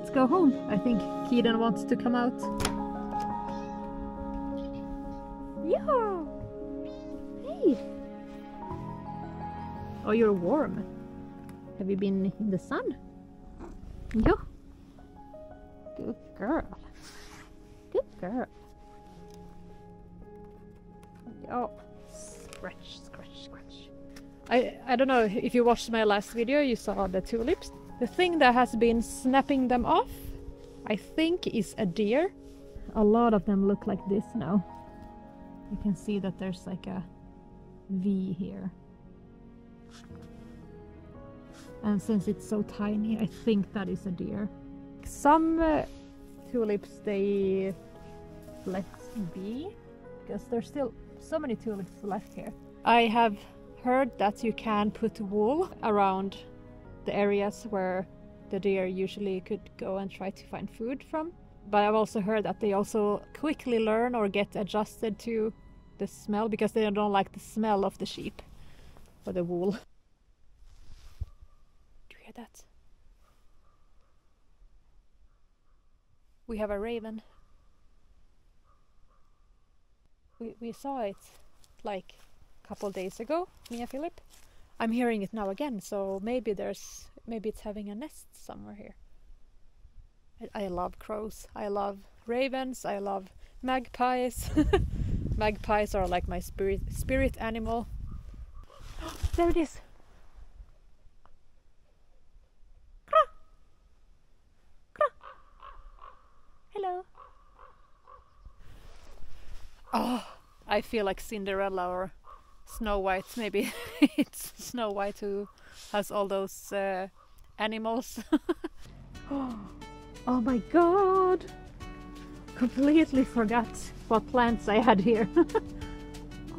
let's go home. I think Keaton wants to come out. Yeah. Hey. Oh, you're warm. Have you been in the sun? Yeah. Good girl. Good girl. Oh, scratch, scratch, scratch. I don't know if you watched my last video, you saw the tulips. The thing that has been snapping them off, I think, is a deer. A lot of them look like this now. You can see that there's like a V here. And since it's so tiny, I think that is a deer. Some tulips they let be, because there's still so many tulips left here. I have heard that you can put wool around the areas where the deer usually could go and try to find food from. But I've also heard that they also quickly learn or get adjusted to the smell, because they don't like the smell of the sheep or the wool. Do you hear that? We have a raven. We saw it like a couple days ago, me and Philip. I'm hearing it now again, so maybe it's having a nest somewhere here. I love crows, I love ravens, I love magpies. Magpies are like my spirit animal. There it is. Hello. Oh, I feel like Cinderella or Snow White. Maybe it's Snow White who has all those animals. Oh my god! Completely forgot what plants I had here.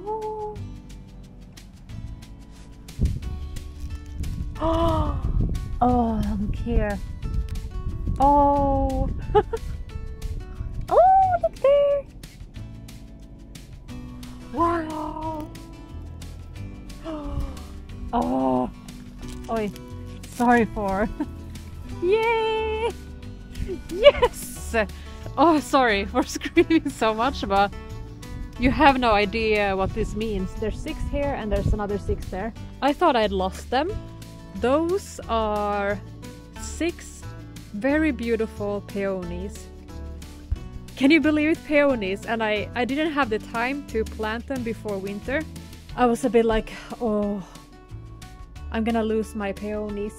Oh. Oh, look here. Oh. Oh, look there. Wow. Oh. Oi. Sorry for. Yay! Yes! Oh, sorry for screaming so much, but you have no idea what this means. There's 6 here and there's another 6 there. I thought I'd lost them. Those are 6 very beautiful peonies. Can you believe it? Peonies. And I didn't have the time to plant them before winter. I was a bit like, oh, I'm gonna lose my peonies.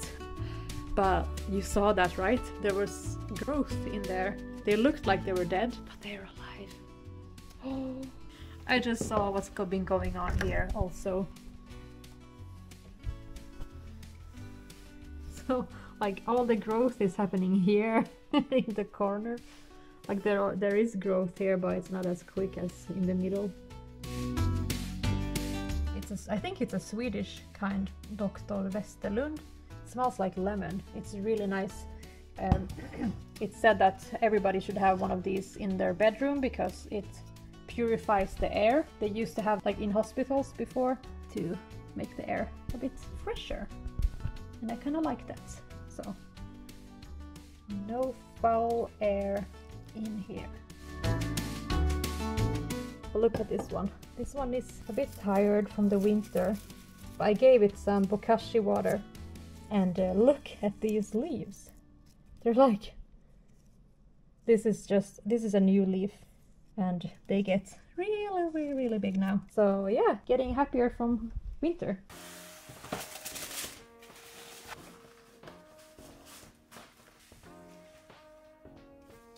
But you saw that, right? There was growth in there. They looked like they were dead, but they're alive. Oh, I just saw what's been going on here also. So, like, all the growth is happening here in the corner. Like, there is growth here, but it's not as quick as in the middle. I think it's a Swedish kind, Dr. Westerlund. It smells like lemon. It's really nice. It's said that everybody should have one of these in their bedroom because it purifies the air. They used to have like in hospitals before to make the air a bit fresher. And I kind of like that. So, no foul air in here. Look at this one. This one is a bit tired from the winter. I gave it some bokashi water. And look at these leaves. They're like... This is a new leaf. And they get really, really, really big now. So yeah, getting happier from winter.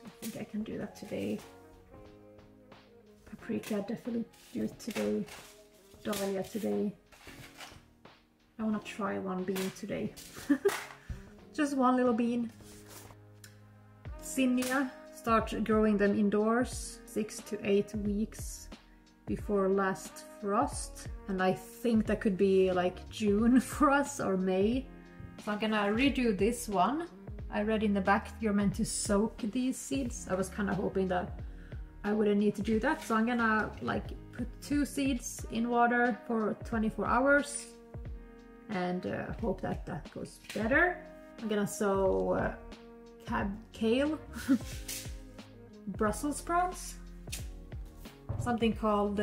I think I can do that today. Paprika, definitely do it today. Dahlia today. I want to try one bean today. Just one little bean. Zinnia, start growing them indoors 6 to 8 weeks before last frost. And I think that could be like June for us or May. So I'm gonna redo this one. I read in the back you're meant to soak these seeds. I was kind of hoping that I wouldn't need to do that. So I'm gonna like put 2 seeds in water for 24 hours and hope that that goes better. I'm gonna sow kale, Brussels sprouts, something called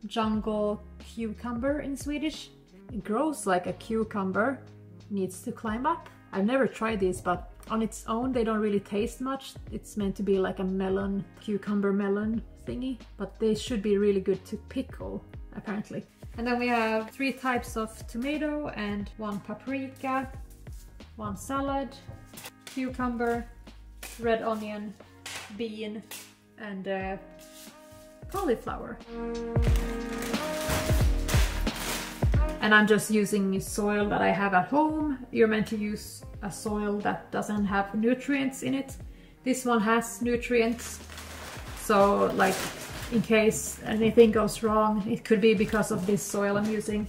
jungle cucumber in Swedish. It grows like a cucumber, needs to climb up. I've never tried these, but on its own they don't really taste much. It's meant to be like a melon, cucumber melon thingy, but they should be really good to pickle apparently. And then we have 3 types of tomato and 1 paprika, 1 salad, cucumber, red onion, bean, and cauliflower. And I'm just using soil that I have at home. You're meant to use a soil that doesn't have nutrients in it. This one has nutrients, so like in case anything goes wrong, it could be because of this soil I'm using.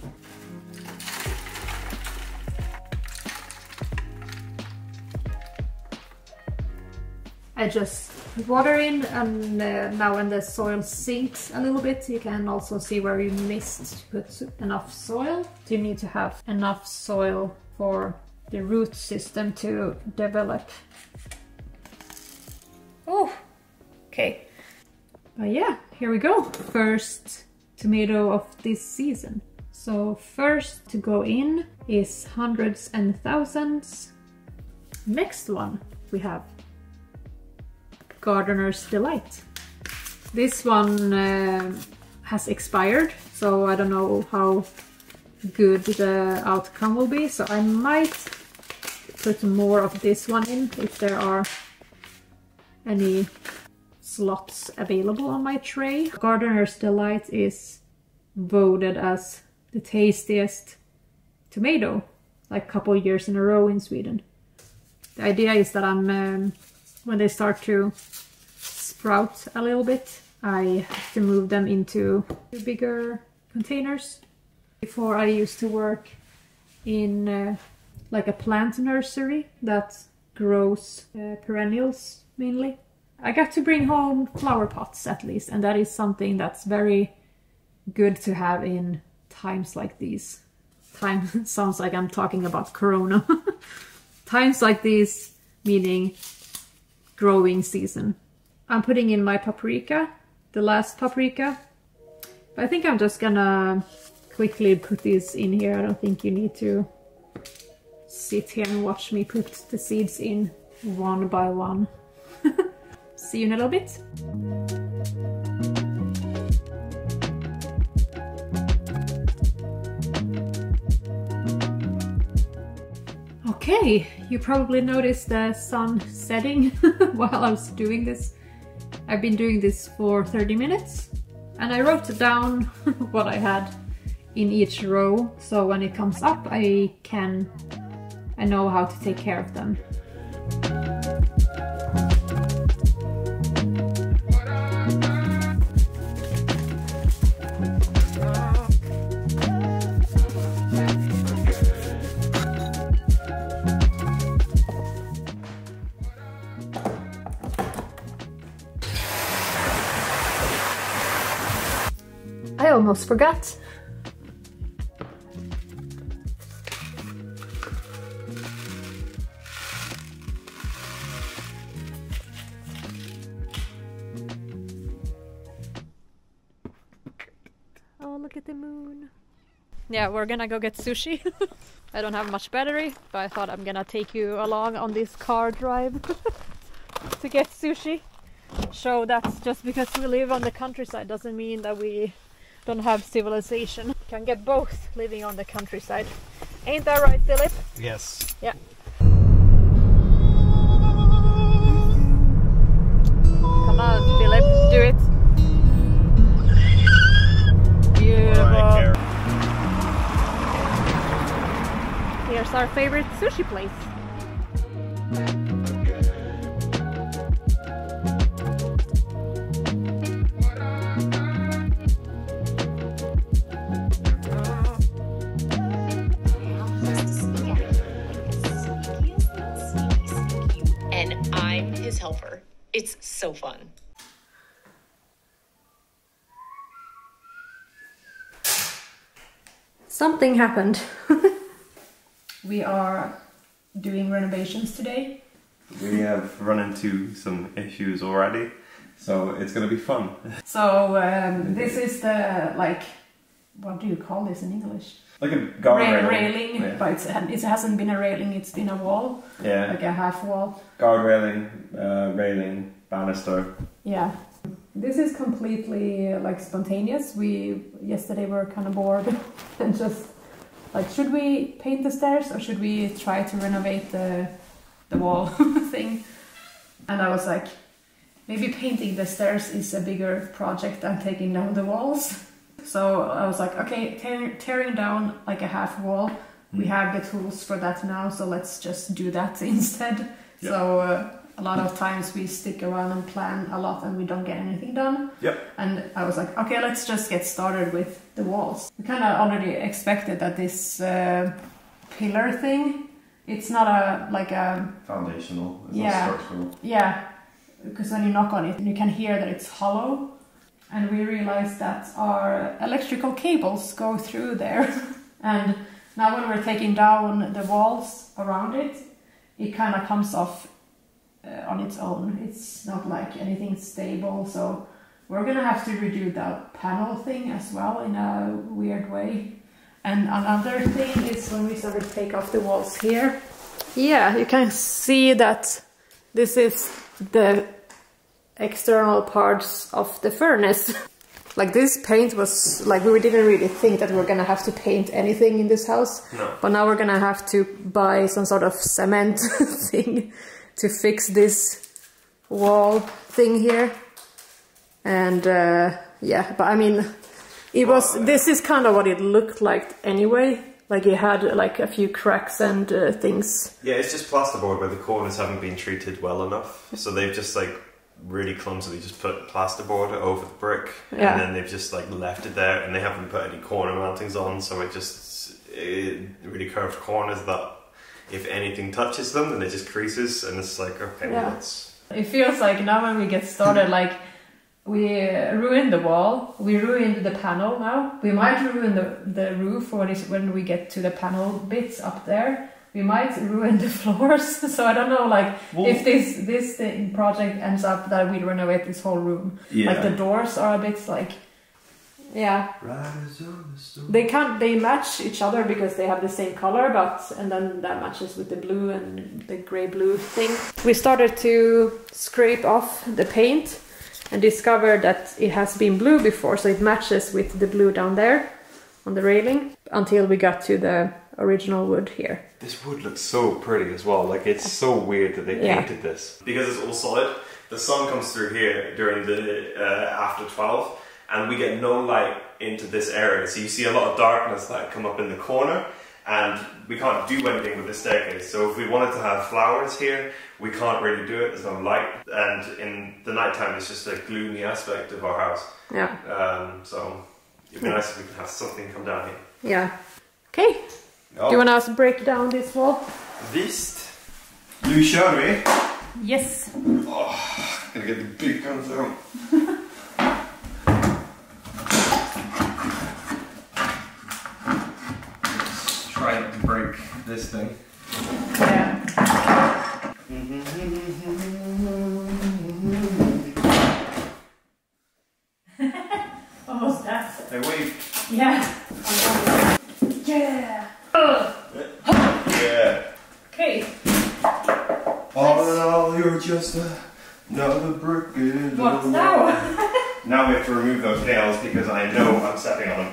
I just water in, and now when the soil sinks a little bit, you can also see where you missed to put enough soil. So you need to have enough soil for the root system to develop. Oh, okay. But yeah, here we go. First tomato of this season. So first to go in is hundreds and thousands. Next one we have Gardener's Delight. This one has expired, so I don't know how good the outcome will be. So I might put more of this one in if there are any slots available on my tray. Gardener's Delight is voted as the tastiest tomato like a couple years in a row in Sweden. The idea is that when they start to sprout a little bit, I have to move them into bigger containers. Before I used to work in like a plant nursery that grows perennials mainly. I got to bring home flower pots at least, and that is something that's very good to have in times like these. Time sounds like I'm talking about Corona. Times like these, meaning growing season. I'm putting in my paprika, the last paprika. But I think I'm just gonna quickly put these in here. I don't think you need to sit here and watch me put the seeds in one by one. See you in a little bit. Okay, you probably noticed the sun setting while I was doing this. I've been doing this for 30 minutes and I wrote down what I had in each row, so when it comes up I know how to take care of them. I almost forgot. Oh, look at the moon. Yeah, we're gonna go get sushi. I don't have much battery, but I thought I'm gonna take you along on this car drive to get sushi. So that's just because we live on the countryside doesn't mean that we don't have civilization. Can get both living on the countryside. Ain't that right, Philip? Yes. Yeah. Come on, Philip, do it. Beautiful. Right, here's our favorite sushi place. Helper. It's so fun. Something happened. We are doing renovations today. We have run into some issues already, so it's gonna be fun. So this is the, like, what do you call this in English? Like a guard railing, yeah. But it hasn't been a railing, it's been a wall. Yeah. Like a half wall. Guard railing, railing, banister. Yeah. This is completely like spontaneous. Yesterday we were kind of bored and just like, should we paint the stairs or should we try to renovate the wall thing? And I was like, maybe painting the stairs is a bigger project than taking down the walls. So I was like, okay, tearing down like a half wall, we have the tools for that now, so let's just do that instead. Yep. So a lot of times we stick around and plan a lot and we don't get anything done. Yep. And I was like, okay, let's just get started with the walls. We kind of already expected that this pillar thing, it's not a foundational, it's yeah, not structural. Yeah, because when you knock on it, you can hear that it's hollow. And we realized that our electrical cables go through there. And now when we're taking down the walls around it, it kind of comes off on its own. It's not like anything stable, so we're gonna have to redo the panel thing as well in a weird way. And another thing is when we started to take off the walls here. Yeah, you can see that this is the external parts of the furnace. Like, this paint was like, we didn't really think that we were gonna have to paint anything in this house. No. But now we're gonna have to buy some sort of cement thing to fix this wall thing here. And yeah, but I mean, this is kind of what it looked like anyway. Like, it had like a few cracks and things. Yeah, it's just plasterboard where the corners haven't been treated well enough. So they've just like really clumsily just put plasterboard over the brick, yeah. And then they've just like left it there, and they haven't put any corner mountings on, so it really curved corners that if anything touches them, then it just creases, and it's like, okay, yeah. Well, that's... It feels like now when we get started, like, we ruined the wall, we ruined the panel now, we might ruin the roof when we get to the panel bits up there. We might ruin the floors, so I don't know, like, well, if this project ends up that we renovate this whole room. Yeah. Like, the doors are a bit like, yeah. They match each other because they have the same color, and then that matches with the blue and the grey blue thing. We started to scrape off the paint and discovered that it has been blue before, so it matches with the blue down there on the railing, until we got to the original wood here. This wood looks so pretty as well. Like, it's so weird that they painted this. Because it's all solid, the sun comes through here during the after 12, and we get no light into this area. So you see a lot of darkness that come up in the corner, and we can't do anything with the staircase. So if we wanted to have flowers here, we can't really do it. There's no light, and in the nighttime, it's just a gloomy aspect of our house. Yeah. So it'd be nice if we could have something come down here. Yeah. Okay. Ja. Do you want to break down this wall? Visst. Nu kör vi. Yes. Oh, I'm gonna get the big guns out. Let's try not to break this thing. Yeah. What was that? Hey, wait. Yeah. Yeah. Yeah. Okay. All in all, you're just another brick in the wall. What now? Now we have to remove those nails because I know I'm stepping on them